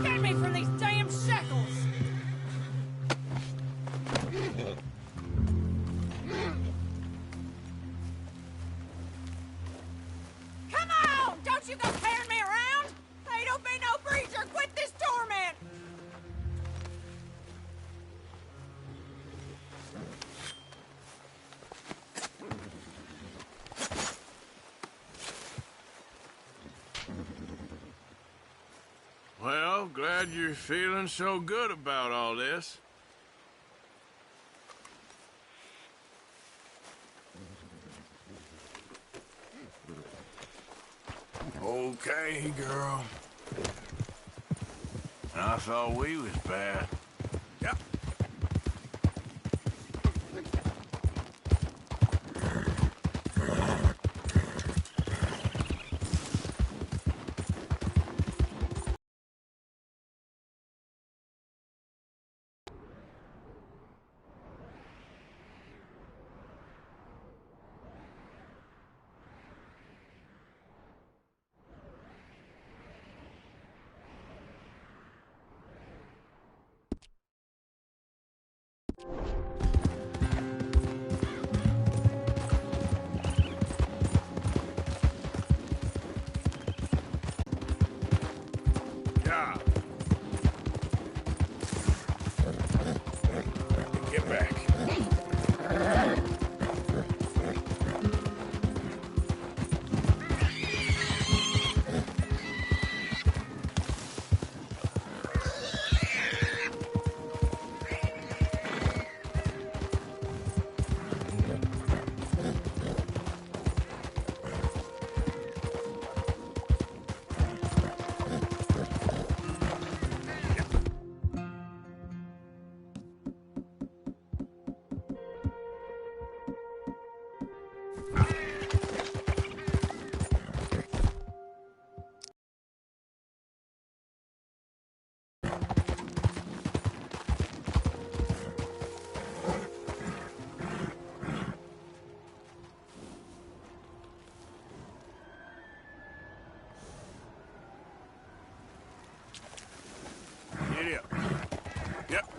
Get me from these damn shackles! Come on! Don't you go carrying me around! Hey, don't be no breezer! Quit this torment! Well, glad you're feeling so good about all this. Okay, girl. I thought we was bad. Yep. Yeah. Get back. Giddy up. Yep.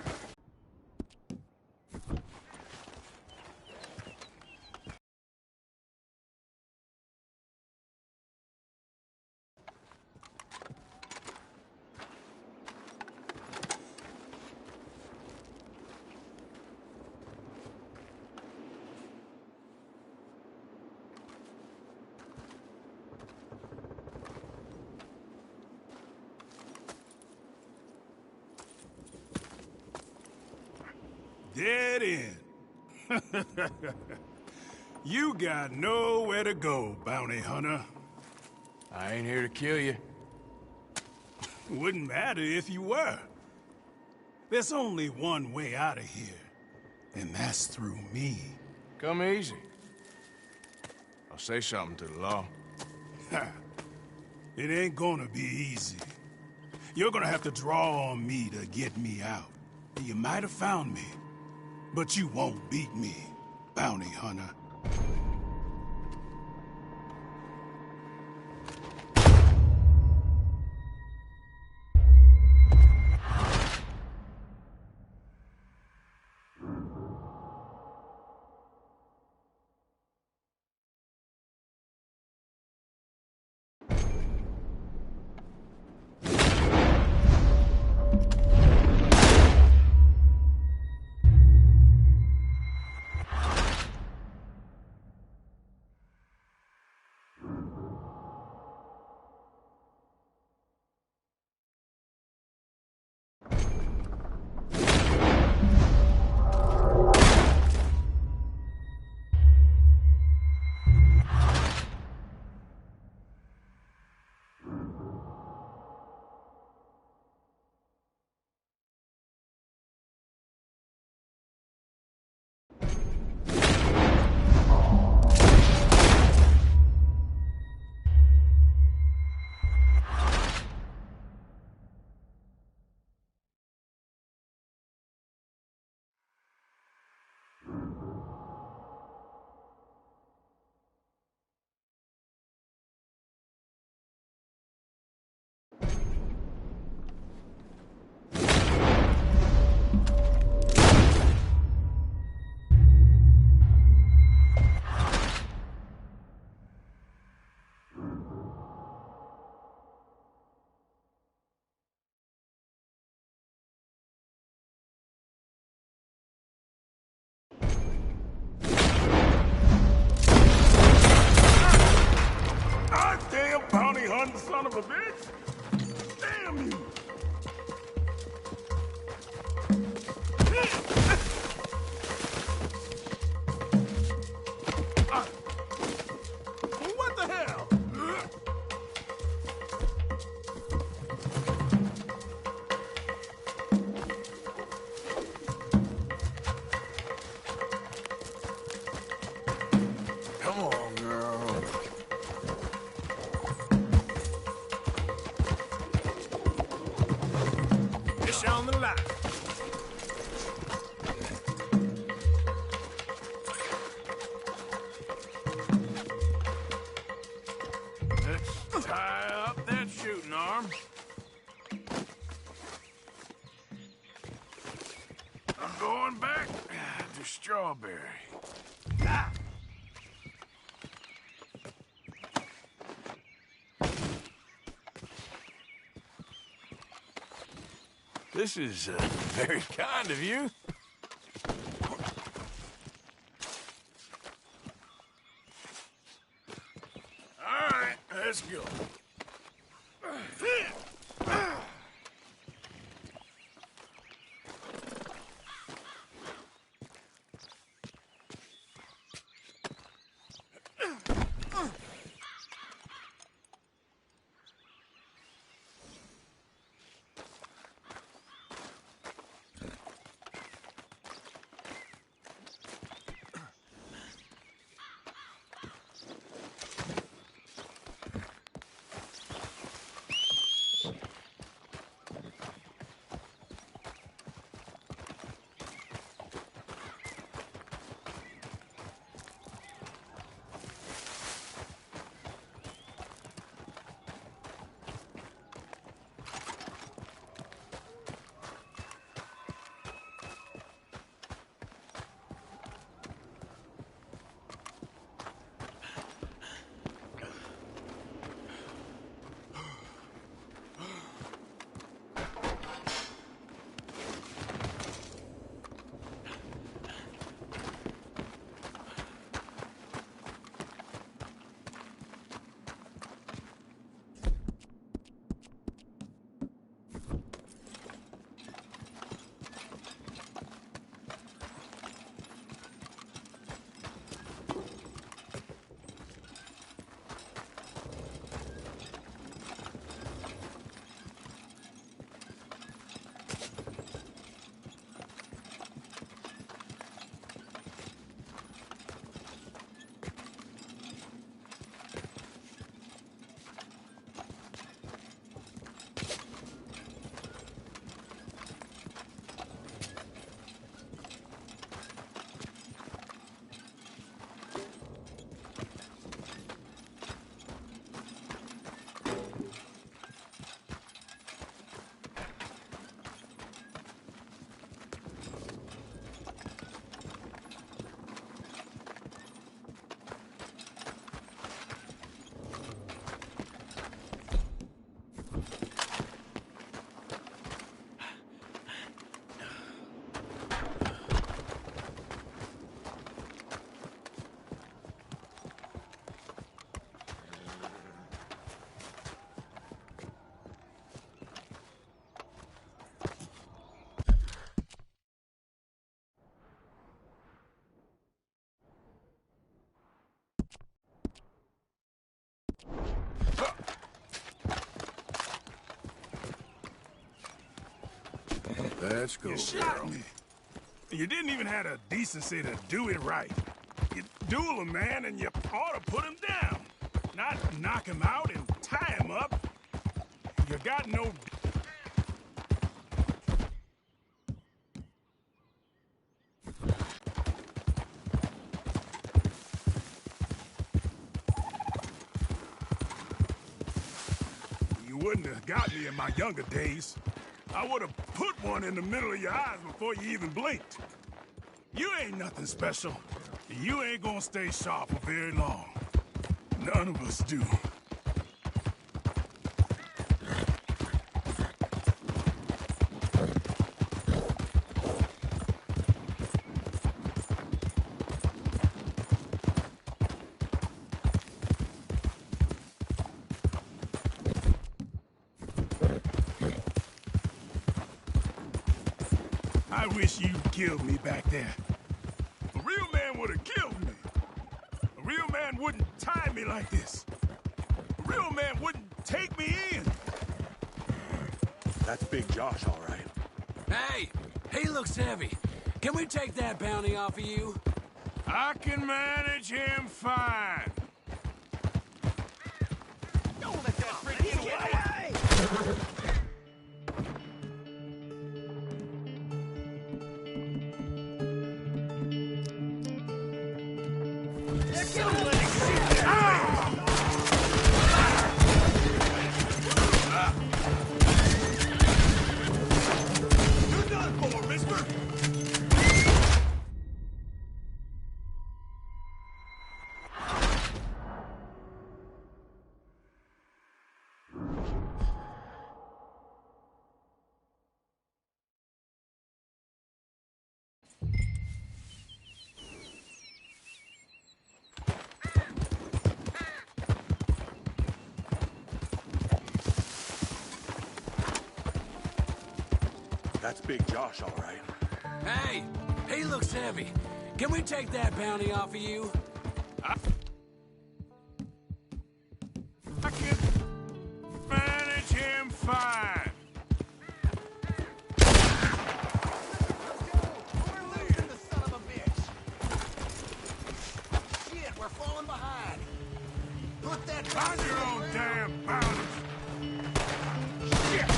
Dead end. You got nowhere to go, bounty hunter. I ain't here to kill you. Wouldn't matter if you were. There's only one way out of here, and that's through me. Come easy. I'll say something to the law. It ain't gonna be easy. You're gonna have to draw on me to get me out. You might have found me, but you won't beat me, bounty hunter. bounty hunting son of a bitch! Damn you! What the hell? Come on, girl. Fish on the line. Let's tie up that shooting arm. I'm going back to Strawberry. Ah. This is very kind of you. All right, let's go. Let's go, You shot girl. me. You didn't even have the decency to do it right. You duel a man and you ought to put him down. Not knock him out and tie him up. You got no... You wouldn't have got me in my younger days. I would have put one in the middle of your eyes before you even blinked. You ain't nothing special. You ain't gonna stay sharp for very long. None of us do. I wish you'd killed me back there. A real man would have killed me. A real man wouldn't tie me like this. A real man wouldn't take me in. That's Big Josh, all right. Hey, he looks heavy. Can we take that bounty off of you? I can manage him fine. Don't let that freak get away! You're done for, mister. That's Big Josh, all right. Hey, he looks heavy. Can we take that bounty off of you? I can manage him fine. We're losing the son of a bitch! Shit, we're falling behind! Put that Mind your own damn boundaries. Shit!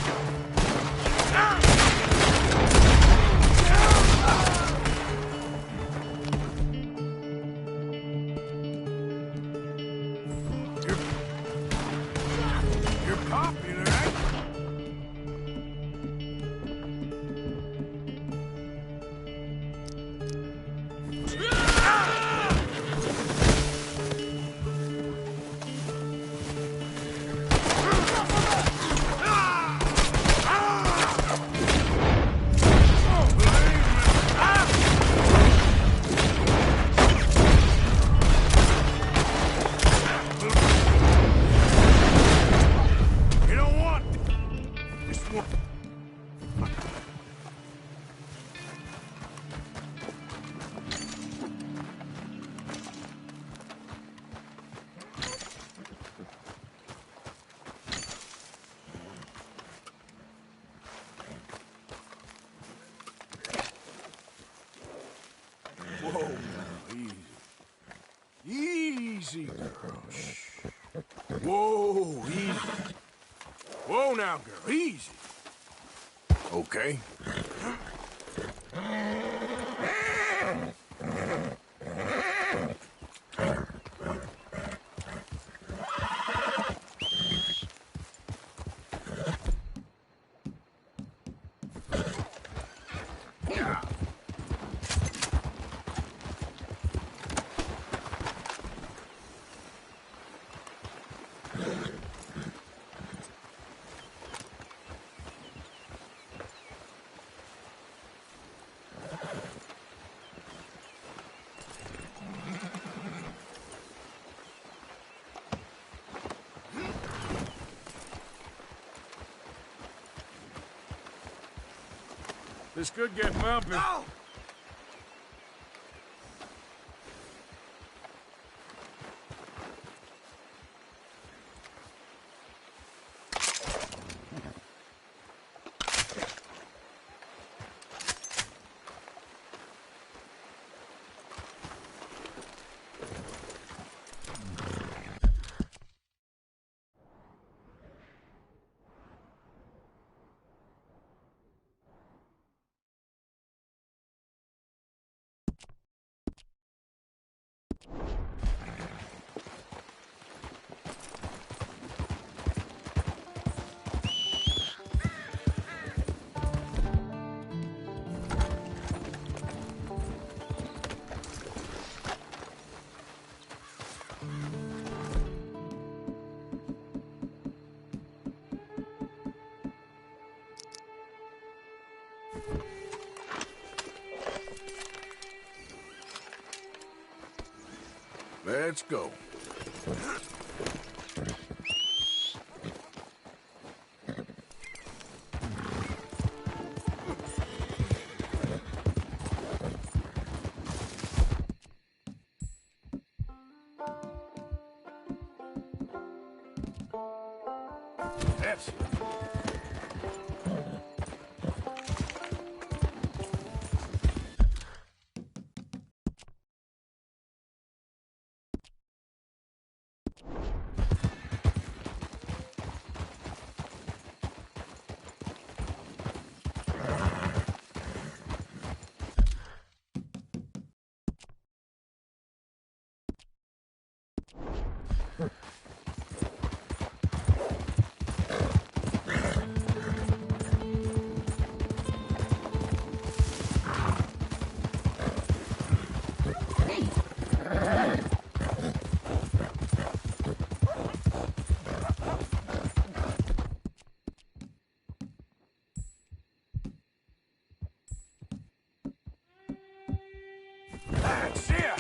You're popular, eh? You don't want this one. Whoa, easy. Easy, girl. Shh. Whoa, easy. Whoa now, girl, easy. Okay. Yeah. This could get bumpy. Oh! Let's go. That's it. That's it!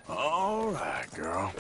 All right, girl.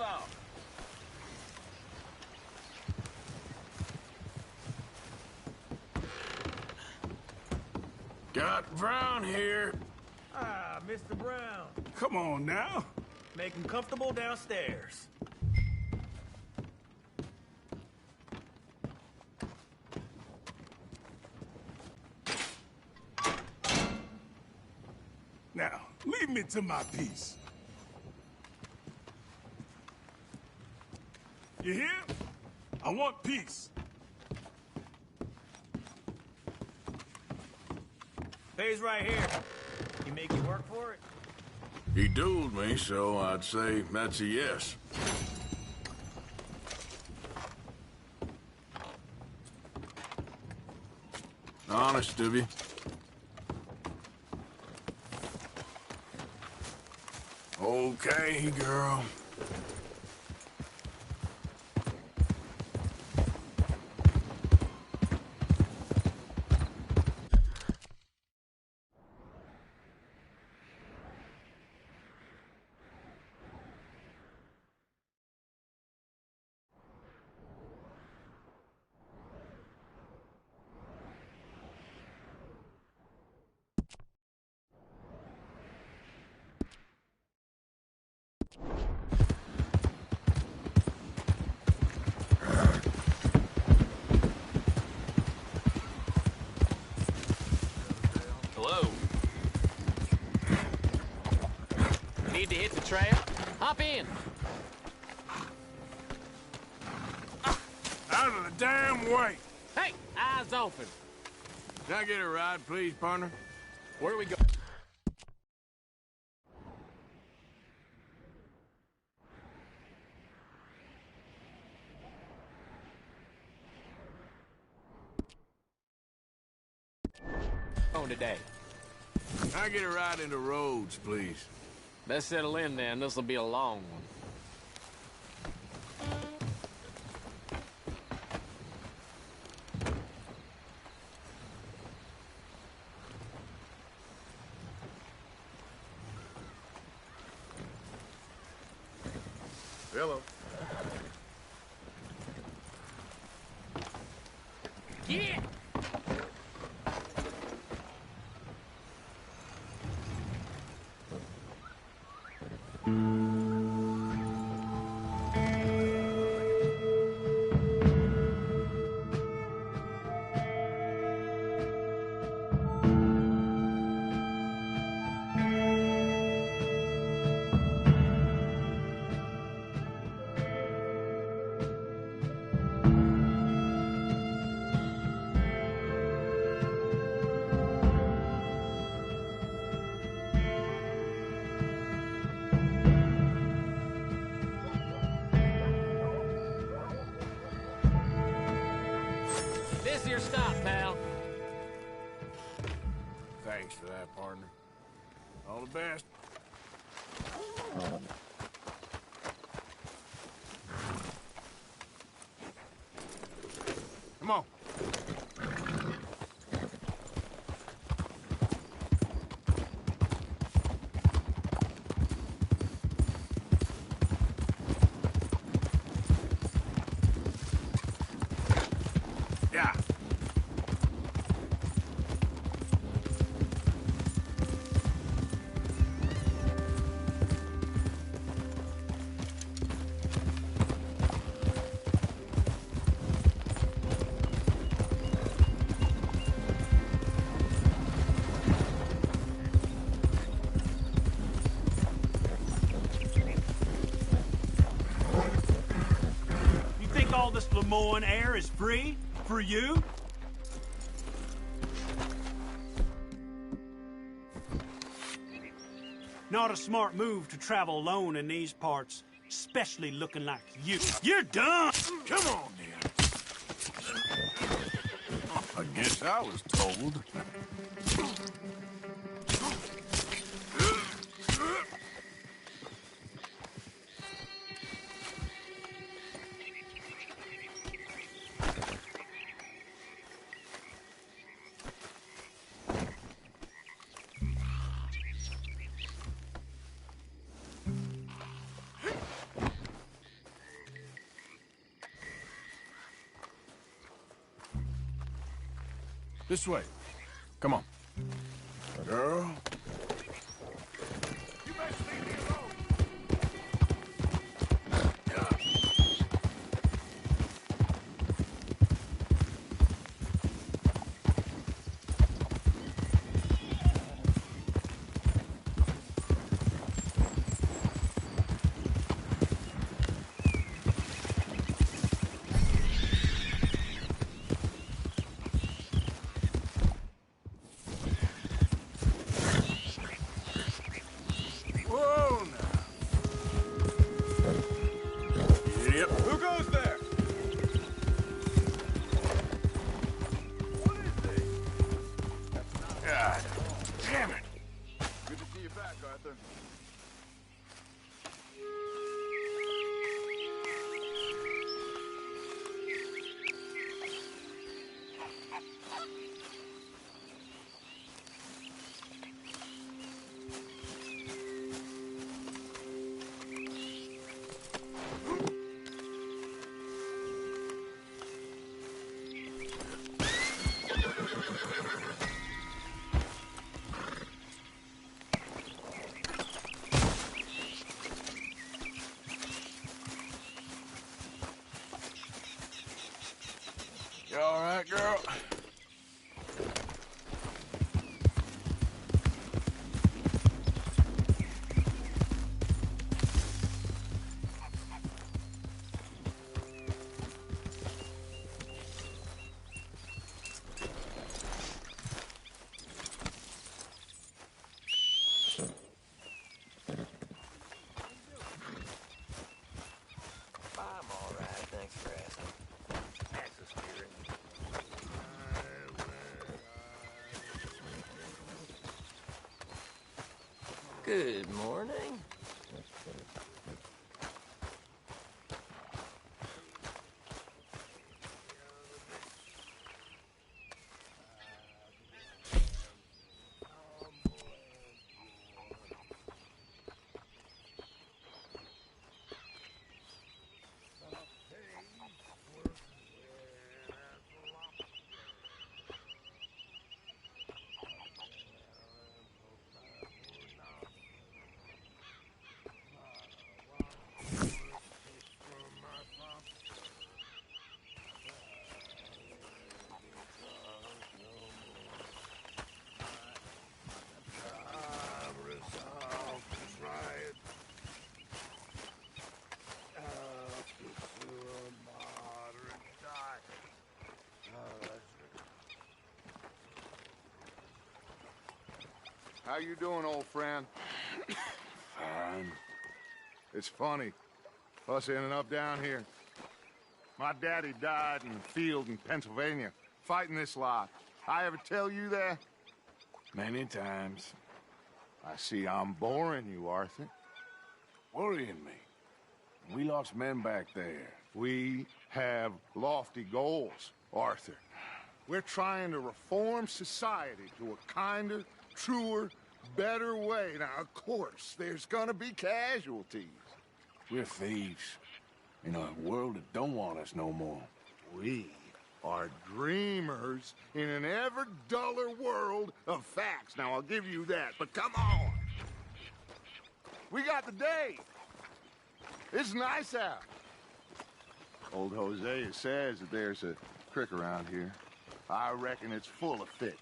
move on. Got Brown here. Ah, Mr. Brown. Come on now. Make him comfortable downstairs. Now, leave me to my piece. You hear? I want peace. Pays right here. He make you work for it? He dueled me, so I'd say that's a yes. Honest of you. Okay, girl. Hello. Need to hit the trail? Hop in. Out of the damn way. Hey, eyes open. Can I get a ride, please, partner? Where we go? On today. Can I get a ride into Rhodes, please? Let's settle in then. This'll be a long one. Hello. Yeah! This here stop, pal. Thanks for that, partner. All the best. Come on. Yeah. You think all this Lemoyne air is free? For you? Not a smart move to travel alone in these parts, especially looking like you. You're done! Come on, then. I guess I was told. This way. Come on. Girl. You best leave me alone. Whoa, now. Yep. Who goes there? What is this? God damn it. Good to see you back, Arthur. You all right, girl? I'm all right. Thanks for asking. That's the spirit. Good morning. How you doing, old friend? Fine. It's funny, us ending up down here. My daddy died in the field in Pennsylvania, fighting this lot. I ever tell you that? Many times. I see I'm boring you, Arthur. Worrying me. We lost men back there. We have lofty goals, Arthur. We're trying to reform society to a kinder, truer, better way. Now, of course, there's gonna be casualties. We're thieves. In a world that don't want us no more. We are dreamers in an ever duller world of facts. Now, I'll give you that, but come on. We got the day. It's nice out. Old Hosea says that there's a creek around here. I reckon it's full of fish.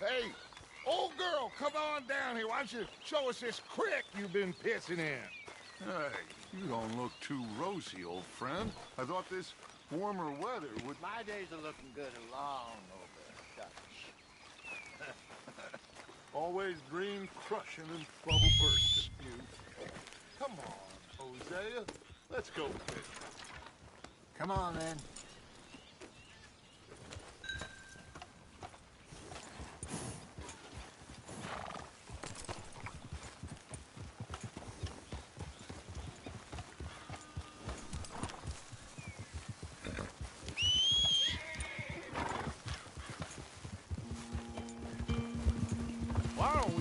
Hey, old girl, come on down here. Why don't you show us this creek you've been pissing in? Hey, you don't look too rosy, old friend. I thought this warmer weather would... My days are looking good and long over, Dutch. Always dream crushing and trouble bursting you. Come on, Hosea. Let's go fishing. Come on, then.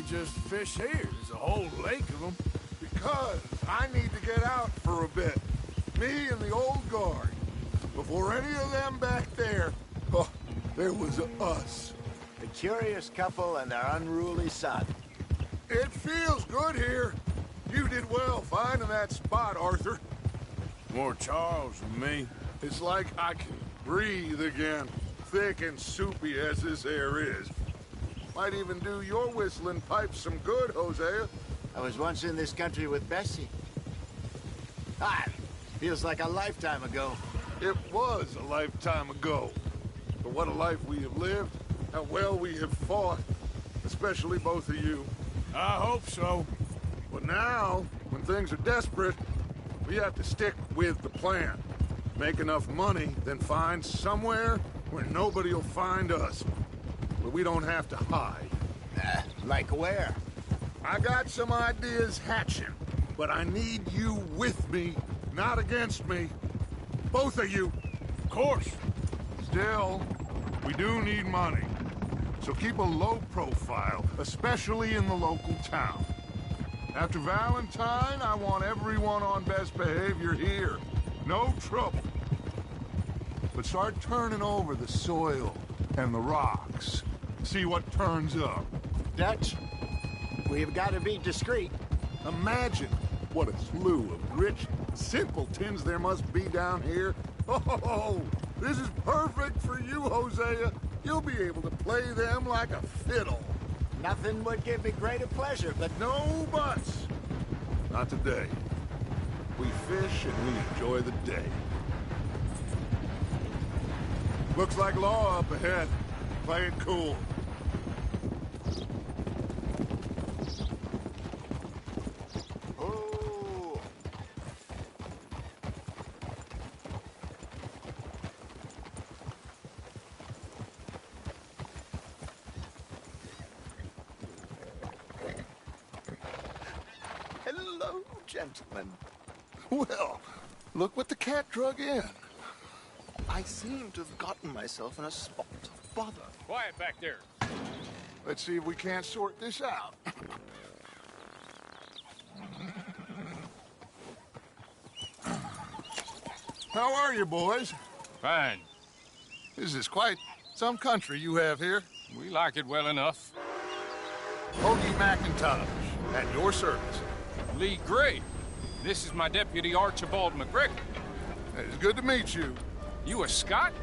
we just fish here? There's a whole lake of them. Because I need to get out for a bit. Me and the old guard. Before any of them back there, oh, there was us. The curious couple and their unruly son. It feels good here. You did well finding that spot, Arthur. More Charles than me. It's like I can breathe again, thick and soupy as this air is. Might even do your whistling pipes some good, Hosea. I was once in this country with Bessie. Ah, feels like a lifetime ago. It was a lifetime ago. But what a life we have lived, how well we have fought, especially both of you. I hope so. But now, when things are desperate, we have to stick with the plan. Make enough money, then find somewhere where nobody will find us. Where we don't have to hide. Like where? I got some ideas hatching, but I need you with me, not against me. Both of you. Of course. Still, we do need money. So keep a low profile, especially in the local town. After Valentine, I want everyone on best behavior here. No trouble. But start turning over the soil and the rocks. See what turns up. Dutch, we've got to be discreet. Imagine what a slew of rich simpletons there must be down here. Oh, this is perfect for you, Hosea. You'll be able to play them like a fiddle. Nothing would give me greater pleasure, but No buts. Not today. We fish and we enjoy the day. Looks like law up ahead. Play it cool. oh, hello, gentlemen. Well, look what the cat drug in. I seem to have gotten myself in a spot of bother. Quiet back there. Let's see if we can't sort this out. How are you, boys? Fine. This is quite some country you have here. We like it well enough. Hoagie McIntosh, at your service. Lee Gray. This is my deputy Archibald McGregor. It's good to meet you. You a Scot?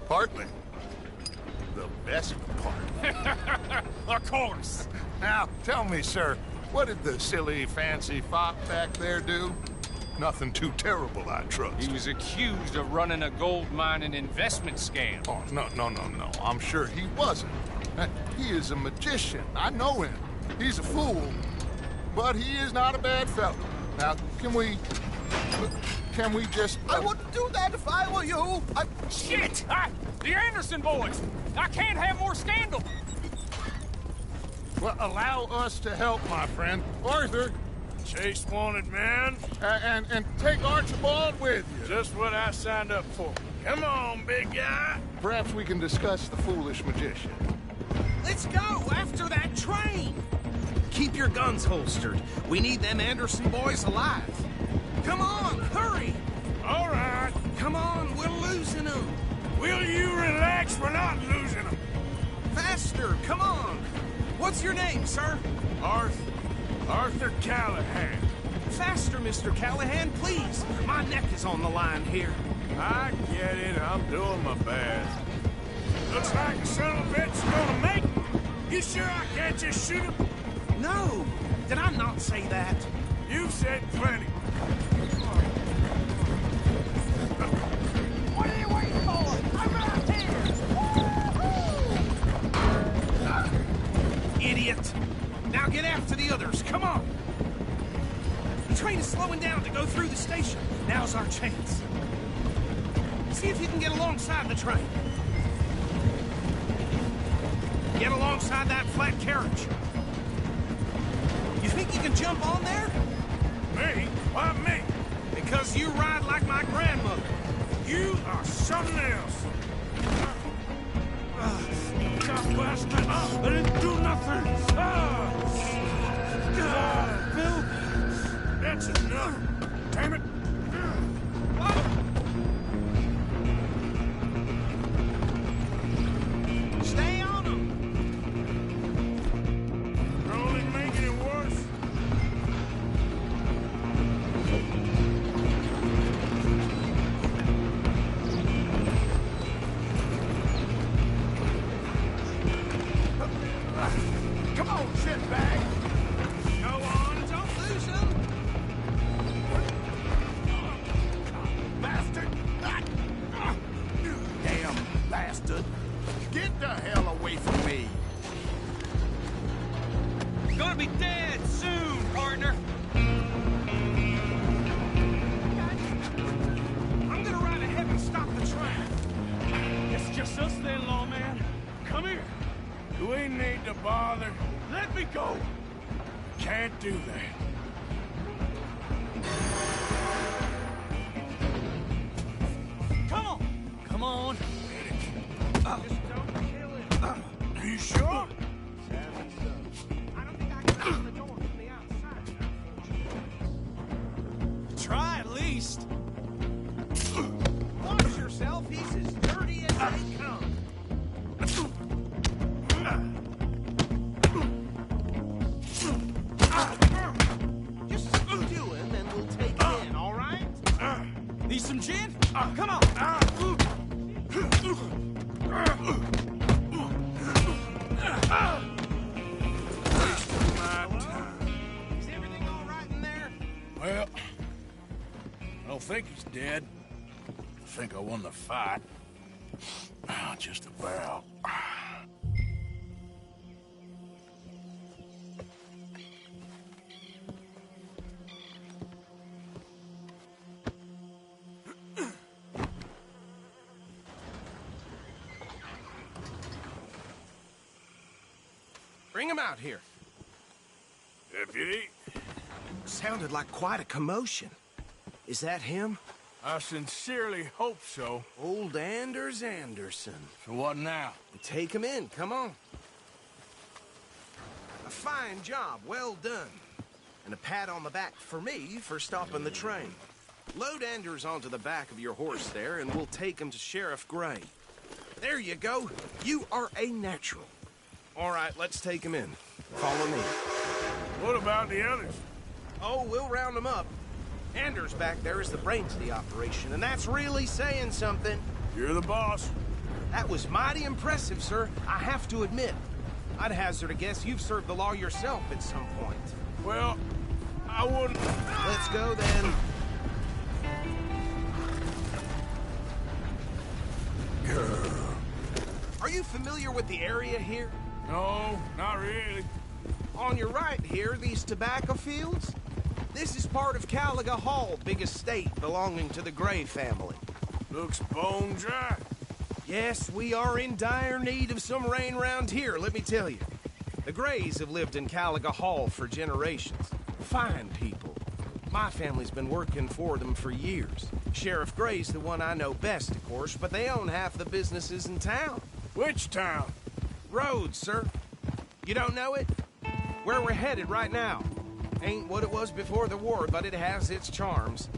Partly. The best part. Of course. Now, tell me, sir, what did the silly, fancy fop back there do? Nothing too terrible, I trust. He was accused of running a gold mining investment scam. Oh, no. I'm sure he wasn't. He is a magician. I know him. He's a fool, but he is not a bad fellow. Now, can we just... I wouldn't do that if I were you. Shit! The Anderson boys! I can't have more scandal! Well, allow us to help, my friend. Arthur, Chase wanted man. and take Archibald with you. Just what I signed up for. Come on, big guy. Perhaps we can discuss the foolish magician. Let's go after that train! Keep your guns holstered. We need them Anderson boys alive. Come on, hurry! All right. Come on, we're losing them. Will you relax? We're not losing them. Faster, come on. What's your name, sir? Arthur Callahan. Faster, Mr. Callahan, please. My neck is on the line here. I get it. I'm doing my best. Looks like the son of a bitch is gonna make it. You sure I can't just shoot him? No, did I not say that? You said plenty. What are you waiting for? I'm right here! Idiot. Now get after the others, come on. The train is slowing down to go through the station. Now's our chance. See if you can get alongside the train. Get alongside that flat carriage. You think you can jump on there? Me? Why me? Because you ride like my grandmother. You are something else. God bless me. I didn't do nothing. Bill! That's enough! Damn it! Stay on him! You're only making it worse. Come on, shitbag! Go on, don't lose him! Bastard! Damn bastard! Get the hell away from me! Gonna be dead soon, partner! I'm gonna ride ahead and stop the train. It's just us then, lawman. Come here. Do we need to bother? Let me go. Can't do that. Come on. Come on. Just don't kill him. Are you sure? I don't think I can open the door from the outside, unfortunately. Try at least. Watch yourself, he's as dirty as they come. Just do him and we'll take him in, all right? Need some gin? Come on. Is everything all right in there? Well, I don't think he's dead. I think I won the fight. Just about. Bring him out here. Deputy, Sounded like quite a commotion. Is that him? I sincerely hope so. Old Anders Anderson. So what now? Take him in, come on. A fine job, well done. And a pat on the back for me for stopping the train. Load Anders onto the back of your horse there, and we'll take him to Sheriff Gray. There you go. You are a natural. All right, let's take him in. Follow me. What about the others? Oh, we'll round them up. Anders back there is the brains of the operation, and that's really saying something. You're the boss. That was mighty impressive, sir. I have to admit. I'd hazard a guess you've served the law yourself at some point. Well, I wouldn't... Let's go, then. Are you familiar with the area here? No, not really. On your right here, these tobacco fields? This is part of Caliga Hall, big estate belonging to the Gray family. Looks bone dry. Yes, we are in dire need of some rain round here, let me tell you. The Grays have lived in Caliga Hall for generations. Fine people. My family's been working for them for years. Sheriff Gray's the one I know best, of course, but they own half the businesses in town. Which town? Rhodes, sir. You don't know it? Where we're headed right now. Ain't what it was before the war, but it has its charms.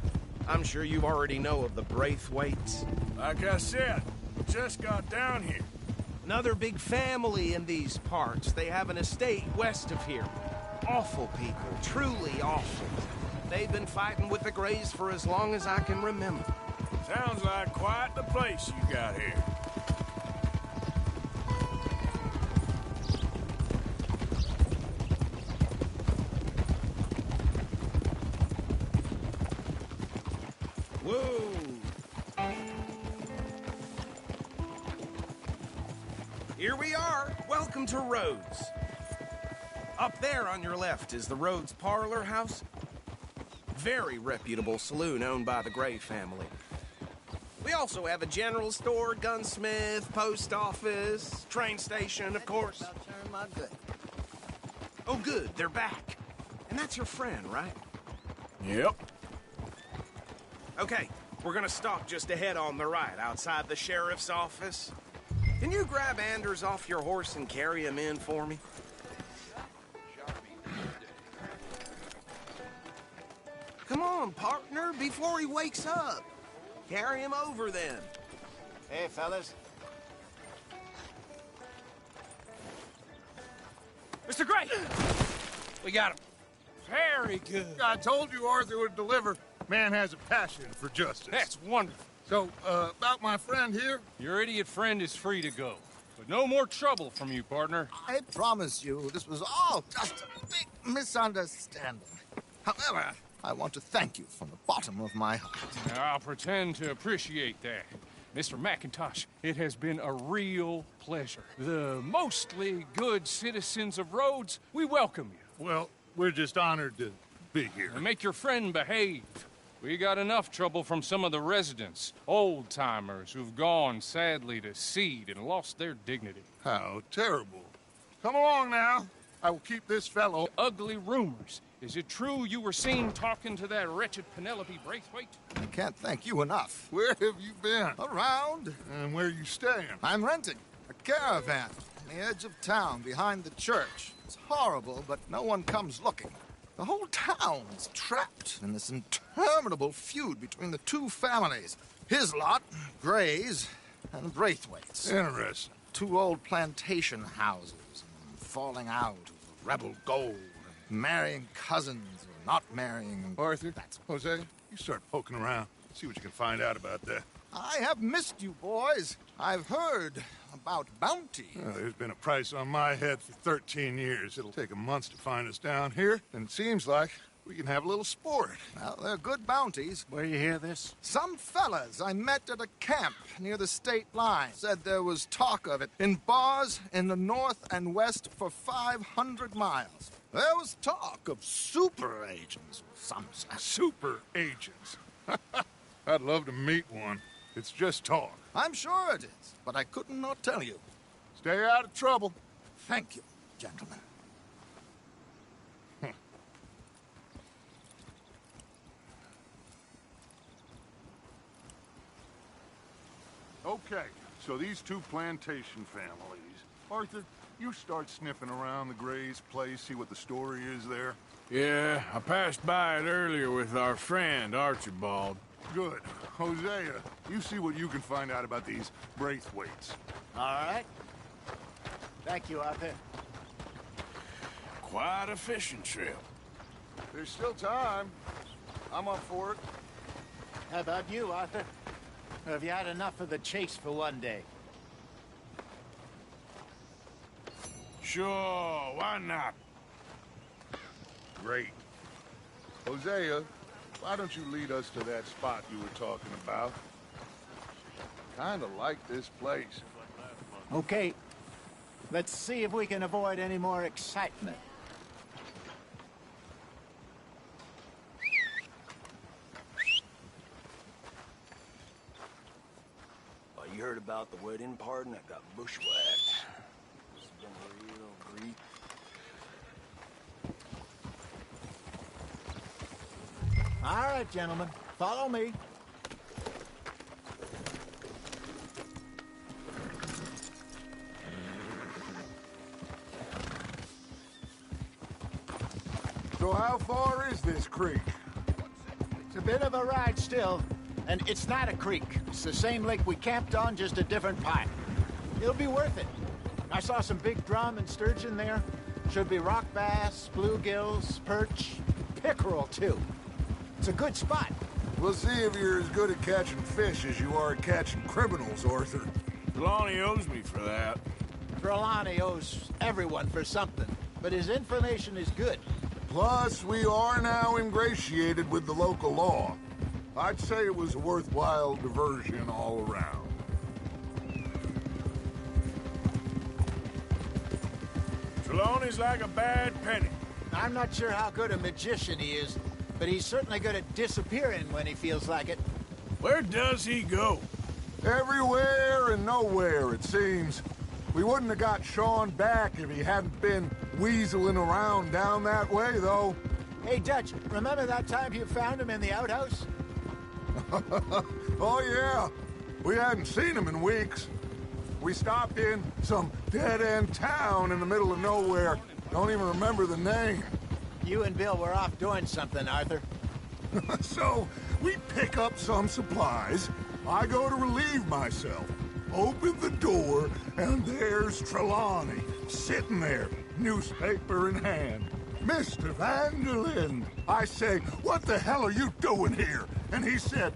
I'm sure you already know of the Braithwaites. Like I said, just got down here. Another big family in these parts. They have an estate west of here. Awful people, truly awful. They've been fighting with the Grays for as long as I can remember. Sounds like quite the place you got here. Whoa! Here we are. Welcome to Rhodes. Up there on your left is the Rhodes Parlor House. Very reputable saloon owned by the Gray family. We also have a general store, gunsmith, post office, train station, of course. Oh, good. They're back. And that's your friend, right? Yep. Okay, we're gonna stop just ahead on the right, outside the sheriff's office. Can you grab Anders off your horse and carry him in for me? Come on, partner, before he wakes up. Carry him over, then. Hey, fellas. Mr. Gray! We got him. Very good. I told you Arthur would deliver. Man has a passion for justice. That's wonderful. So, about my friend here? Your idiot friend is free to go. But no more trouble from you, partner. I promise you, this was all just a big misunderstanding. However, I want to thank you from the bottom of my heart. Now, I'll pretend to appreciate that. Mr. McIntosh, it has been a real pleasure. The mostly good citizens of Rhodes, we welcome you. Well, we're just honored to be here. And make your friend behave. We got enough trouble from some of the residents, old-timers who've gone, sadly, to seed and lost their dignity. How terrible. Come along now. I will keep this fellow. Ugly rumors. Is it true you were seen talking to that wretched Penelope Braithwaite? I can't thank you enough. Where have you been? Around. And where are you staying? I'm renting a caravan on the edge of town behind the church. It's horrible, but no one comes looking. The whole town's trapped in this interminable feud between the two families. His lot, Gray's, and Braithwaite's. Interesting. Two old plantation houses, falling out of rebel gold, marrying cousins or not marrying. Arthur, that's Jose, you start poking around. See what you can find out about that. I have missed you, boys. I've heard about bounty. Well, there's been a price on my head for 13 years. It'll take 'em months to find us down here, and it seems like we can have a little sport. Well, they're good bounties. Where you hear this? Some fellas I met at a camp near the state line said there was talk of it in bars in the north and west for 500 miles. There was talk of super agents, some say. Super agents. I'd love to meet one. It's just talk. I'm sure it is, but I couldn't not tell you. Stay out of trouble. Thank you, gentlemen. Okay, so these two plantation families. Arthur, you start sniffing around the Gray's place, see what the story is there. Yeah, I passed by it earlier with our friend, Archibald. Good. Hosea, you see what you can find out about these Braithwaites. All right. Thank you, Arthur. Quite a fishing trip. There's still time. I'm up for it. How about you, Arthur? Or have you had enough of the chase for one day? Sure, why not? Great. Hosea, why don't you lead us to that spot you were talking about? Kinda like this place. Okay. Let's see if we can avoid any more excitement. Well, you heard about the wedding party that got bushwhacked. It's been real grief. All right, gentlemen. Follow me. So how far is this creek? It's a bit of a ride still, and it's not a creek. It's the same lake we camped on, just a different pipe. It'll be worth it. I saw some big drum and sturgeon there. Should be rock bass, bluegills, perch, pickerel, too. It's a good spot. We'll see if you're as good at catching fish as you are at catching criminals, Arthur. Trelawney owes me for that. Trelawney owes everyone for something, but his information is good. Plus, we are now ingratiated with the local law. I'd say it was a worthwhile diversion all around. Trelawney's like a bad penny. I'm not sure how good a magician he is, but he's certainly good at disappearing when he feels like it. Where does he go? Everywhere and nowhere, it seems. We wouldn't have got Sean back if he hadn't been weaseling around down that way, though. Hey, Dutch, remember that time you found him in the outhouse? Oh, yeah. We hadn't seen him in weeks. We stopped in some dead-end town in the middle of nowhere. Don't even remember the name. You and Bill were off doing something, Arthur. So, we pick up some supplies. I go to relieve myself. Open the door, and there's Trelawney, sitting there, newspaper in hand. Mr. Vanderlyn. I say, what the hell are you doing here? And he said,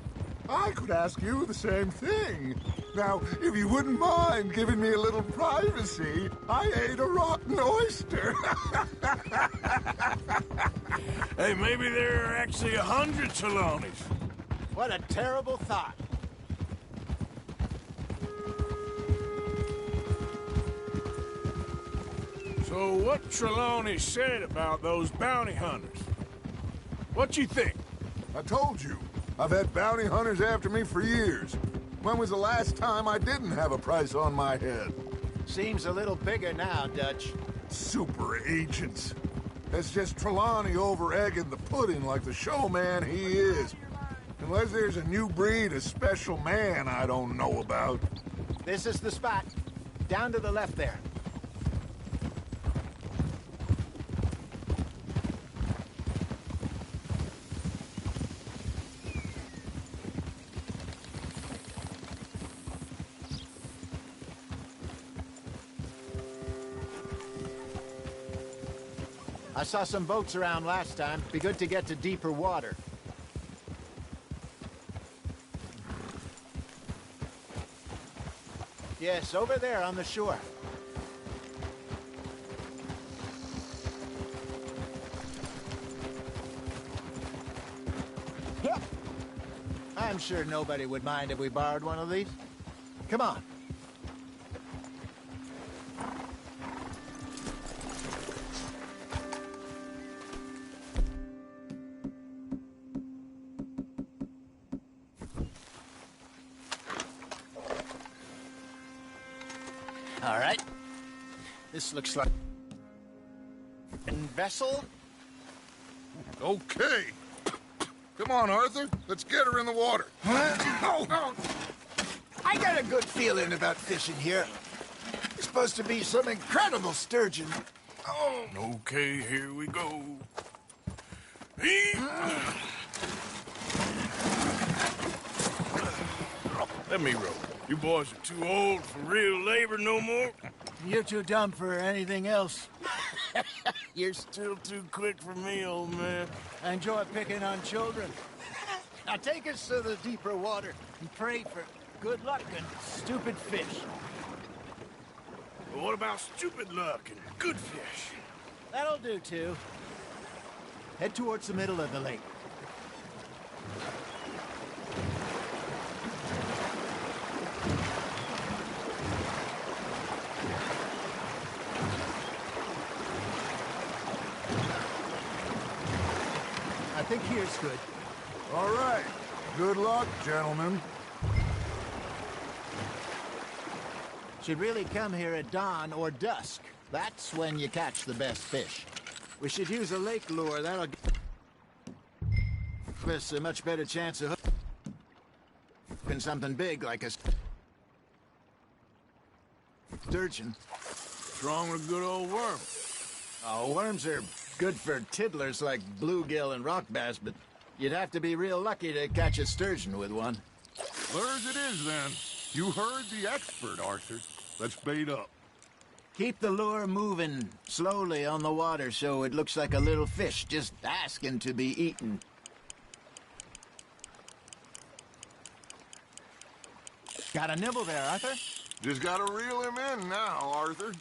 I could ask you the same thing. Now, if you wouldn't mind giving me a little privacy, I ate a rotten oyster. Hey, maybe there are actually 100 Trelawneys. What a terrible thought. So what Trelawney said about those bounty hunters? What you think? I told you, I've had bounty hunters after me for years. When was the last time I didn't have a price on my head? Seems a little bigger now, Dutch. Super agents. That's just Trelawney over-egging the pudding like the showman he is. Unless there's a new breed of special man I don't know about. This is the spot. Down to the left there. I saw some boats around last time. Be good to get to deeper water. Yes, over there on the shore. Yep. I'm sure nobody would mind if we borrowed one of these. Come on. All right. This looks like a vessel. Okay. Come on, Arthur. Let's get her in the water. Oh. I got a good feeling about fishing here. It's supposed to be some incredible sturgeon. Oh. Okay, here we go. Let me row. You boys are too old for real labor no more. You're too dumb for anything else. You're still too quick for me, old man. I enjoy picking on children. Now take us to the deeper water and pray for good luck and stupid fish. But what about stupid luck and good fish? That'll do, too. Head towards the middle of the lake. I think here's good. All right. Good luck, gentlemen. Should really come here at dawn or dusk. That's when you catch the best fish. We should use a lake lure. That'll give us a much better chance of hooking something big like a sturgeon. What's wrong with a good old worm? Oh, worms are good for tiddlers like bluegill and rock bass, but you'd have to be real lucky to catch a sturgeon with one. Lures it is, then. You heard the expert, Arthur. Let's bait up. Keep the lure moving slowly on the water so it looks like a little fish just asking to be eaten. Got a nibble there, Arthur? Just gotta reel him in now, Arthur.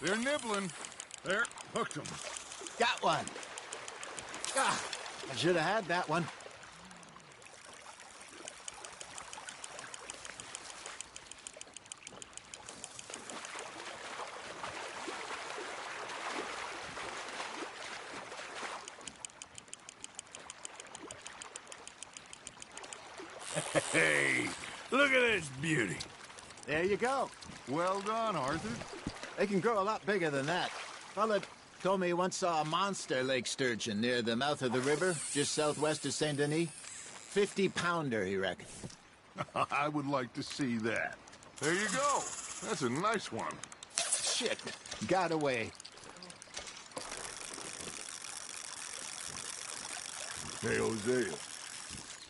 They're nibbling. There, hooked them. Got one. Ah, I should have had that one. Hey, look at this beauty. There you go. Well done, Arthur. They can grow a lot bigger than that. Fella told me he once saw a monster lake sturgeon near the mouth of the river, just southwest of Saint Denis. 50-pounder, he reckoned. I would like to see that. There you go. That's a nice one. Shit. got away. Hey, Hosea,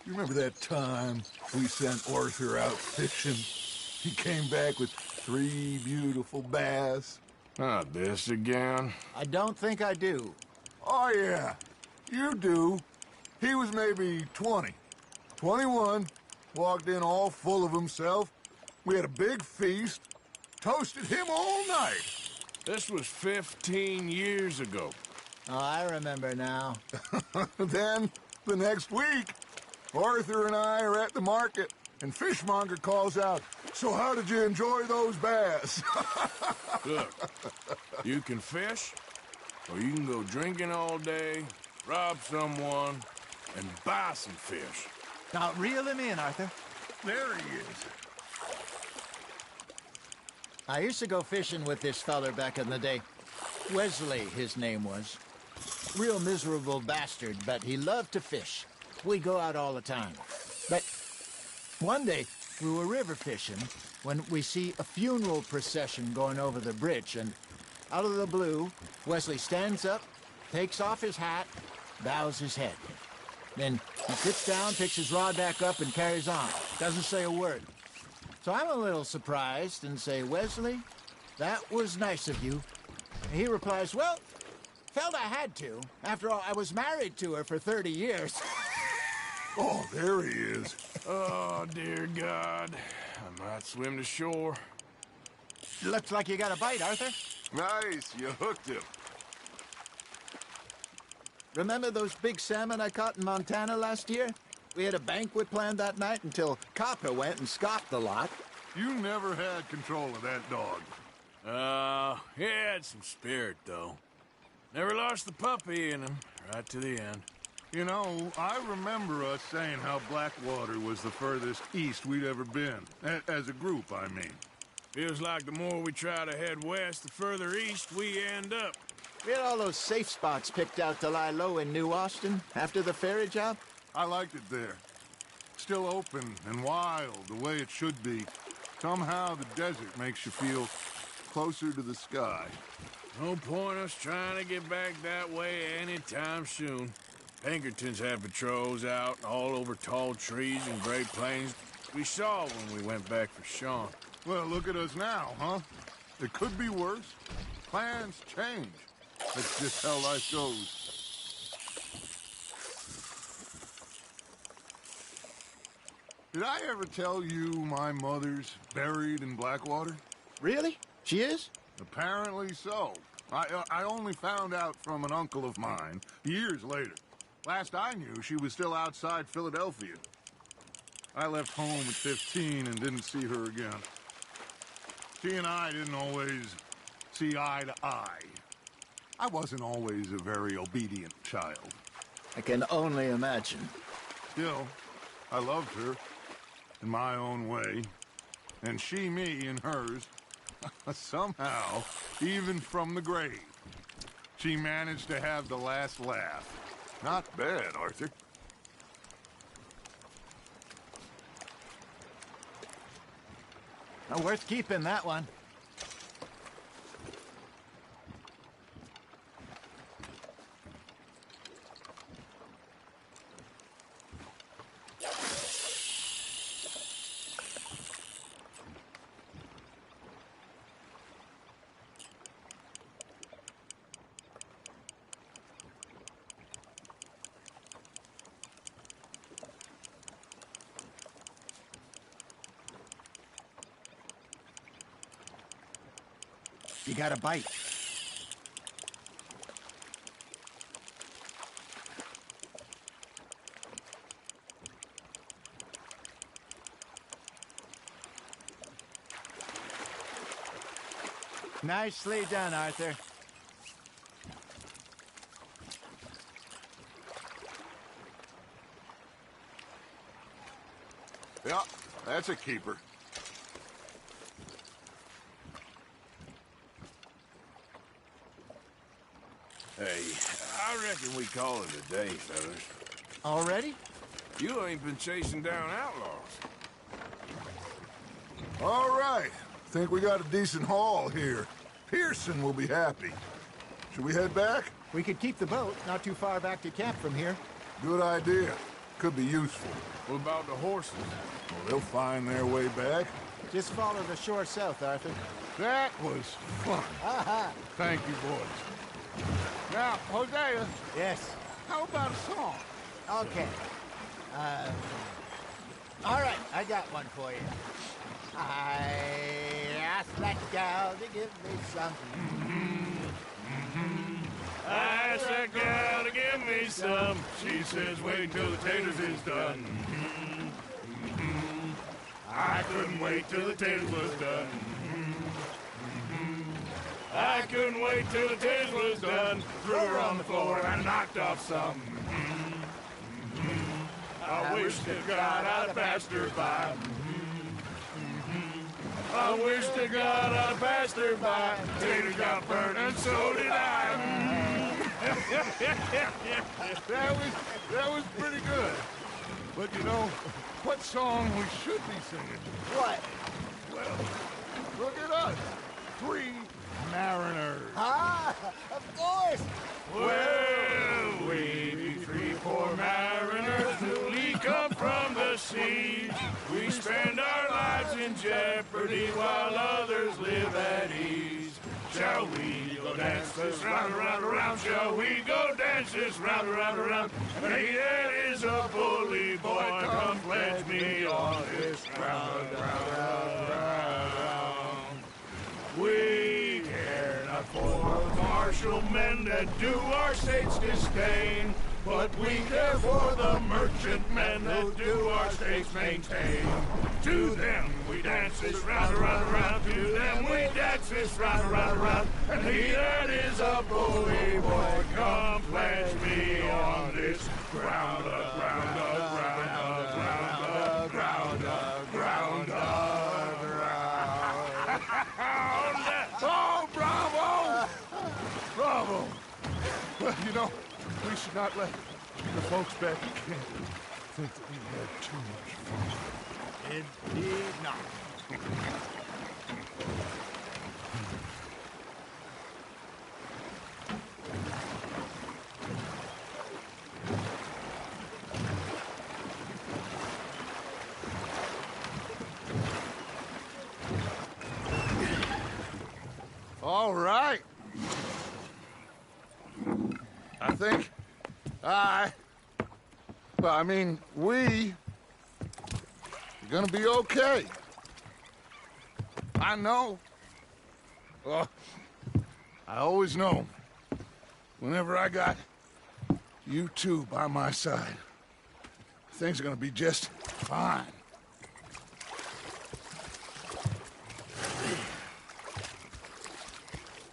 you remember that time we sent Arthur out fishing? He came back with 3 beautiful bass. Not this again. I don't think I do. Oh, yeah, you do. He was maybe 20, 21, walked in all full of himself. We had a big feast, toasted him all night. This was 15 years ago. Oh, I remember now. Then, the next week, Arthur and I are at the market, and Fishmonger calls out, "So how did you enjoy those bass?" Look, you can fish, or you can go drinking all day, rob someone, and buy some fish. Now, reel him in, Arthur. There he is. I used to go fishing with this feller back in the day. Wesley, his name was. Real miserable bastard, but he loved to fish. We'd go out all the time. But one day, we were river fishing when we see a funeral procession going over the bridge, and out of the blue, Wesley stands up, takes off his hat, bows his head. Then he sits down, picks his rod back up, and carries on. Doesn't say a word. So I'm a little surprised and say, "Wesley, that was nice of you." And he replies, "Well, felt I had to. After all, I was married to her for 30 years. Oh, there he is. Oh, dear God. I might swim to shore. Looks like you got a bite, Arthur. Nice, you hooked him. Remember those big salmon I caught in Montana last year? We had a banquet planned that night until Copper went and scoffed the lot. You never had control of that dog. He had some spirit, though. Never lost the puppy in him, right to the end. You know, I remember us saying how Blackwater was the furthest east we'd ever been. As a group, I mean. Feels like the more we try to head west, the further east we end up. We had all those safe spots picked out to lie low in New Austin after the ferry job. I liked it there. Still open and wild, the way it should be. Somehow the desert makes you feel closer to the sky. No point us trying to get back that way anytime soon. Pinkertons had patrols out all over tall trees and Great Plains. We saw when we went back for Sean. Well, look at us now, huh? It could be worse. Plans change. That's just how life goes. Did I ever tell you my mother's buried in Blackwater? Really? She is? Apparently so. I only found out from an uncle of mine years later. Last I knew, she was still outside Philadelphia. I left home at 15 and didn't see her again. She and I didn't always see eye to eye. I wasn't always a very obedient child. I can only imagine. Still, I loved her in my own way, and she me in hers. Somehow, even from the grave, she managed to have the last laugh. Not bad, Arthur. Worth keeping, that one. You got a bite. Nicely done, Arthur. Yeah, that's a keeper. Hey, I reckon we call it a day, fellas. Already? You ain't been chasing down outlaws. All right. Think we got a decent haul here. Pearson will be happy. Should we head back? We could keep the boat not too far back to camp from here. Good idea. Could be useful. What about the horses? Well, they'll find their way back. Just follow the shore south, Arthur. That was fun. Thank you, boys. Now, Hosea, Yes. how about a song? Okay. All right, I got one for you. I asked that gal to give me some. I asked that gal to give me some. She says, wait till the taters is done. I couldn't wait till the taters was done. I couldn't wait till the taters was done. Threw her on the floor and knocked off some. I wish to God I'd passed her by. I wish to God I'd passed her by. Taters got burned and so did I. That was pretty good. But you know, what song we should be singing? What? Well, look at us. 3 mariners. Ah, of course. Well, we be 3 poor mariners newly come from the sea. We spend our lives in jeopardy while others live at ease. Shall we go dance this round, around, around? Shall we go dance this round, around, around? And he that is a bully boy, come pledge me on this round, round, round, round. We care not for martial men that do our state's disdain, but we care for the merchant men that do our states maintain. To them we dance this round, around, around. To them we dance this round, around, around. And he that is a bully boy, come pledge me on this ground, ground, ground, ground, ground, ground, ground. Oh, bravo! Bravo! Well, you know, we should not let the folks back at camp think that we had too much fun. Indeed not. All right. I think we are gonna be okay. I know. I always know. Whenever I got you two by my side, things are gonna be just fine.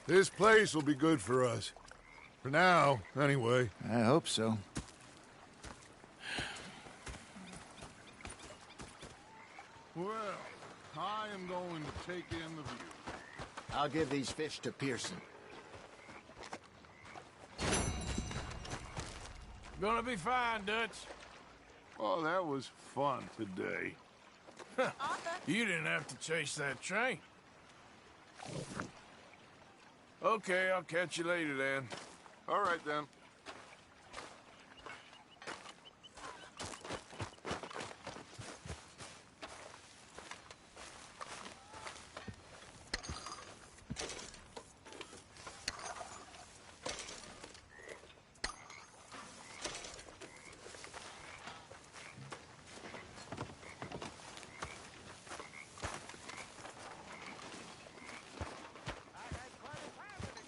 This place will be good for us. For now, anyway. I hope so. Well, I am going to take in the view. I'll give these fish to Pearson. Gonna be fine, Dutch. Oh, that was fun today. You didn't have to chase that train. Okay, I'll catch you later then. All right, then.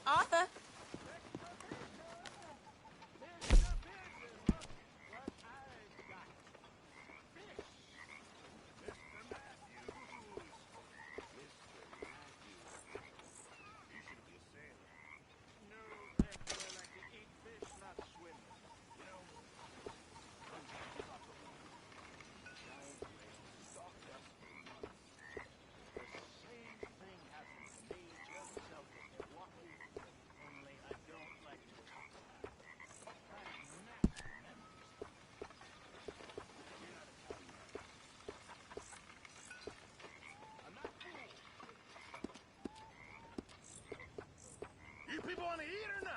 Arthur? people want to eat or not?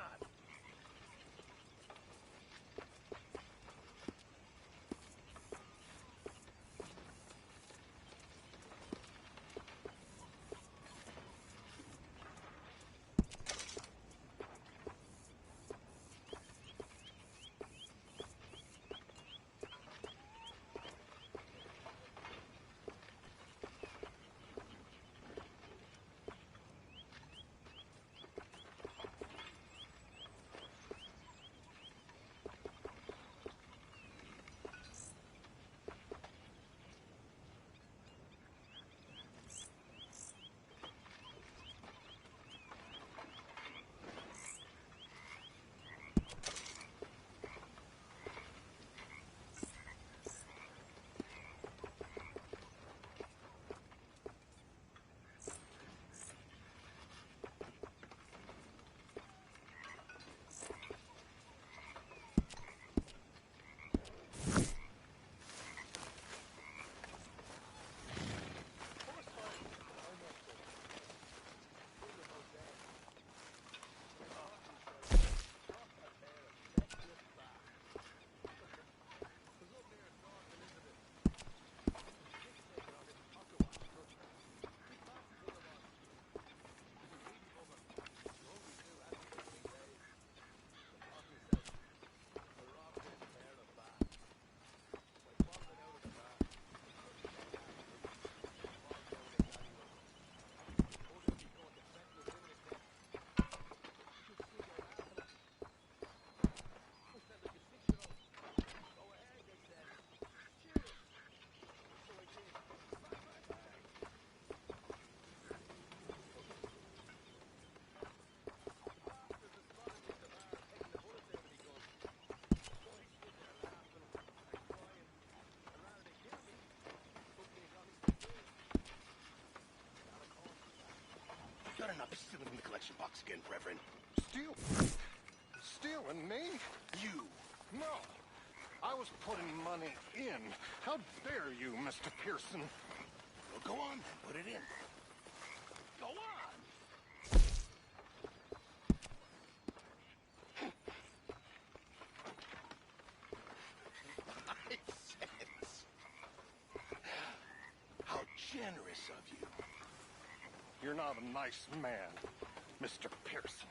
Got enough stealing in the collection box again, Reverend. Stealing me? You. No. I was putting money in. How dare you, Mr. Pearson? Well, go on, then. Put it in. Go on. Nonsense. How generous of you. You're not a nice man, Mr. Pearson.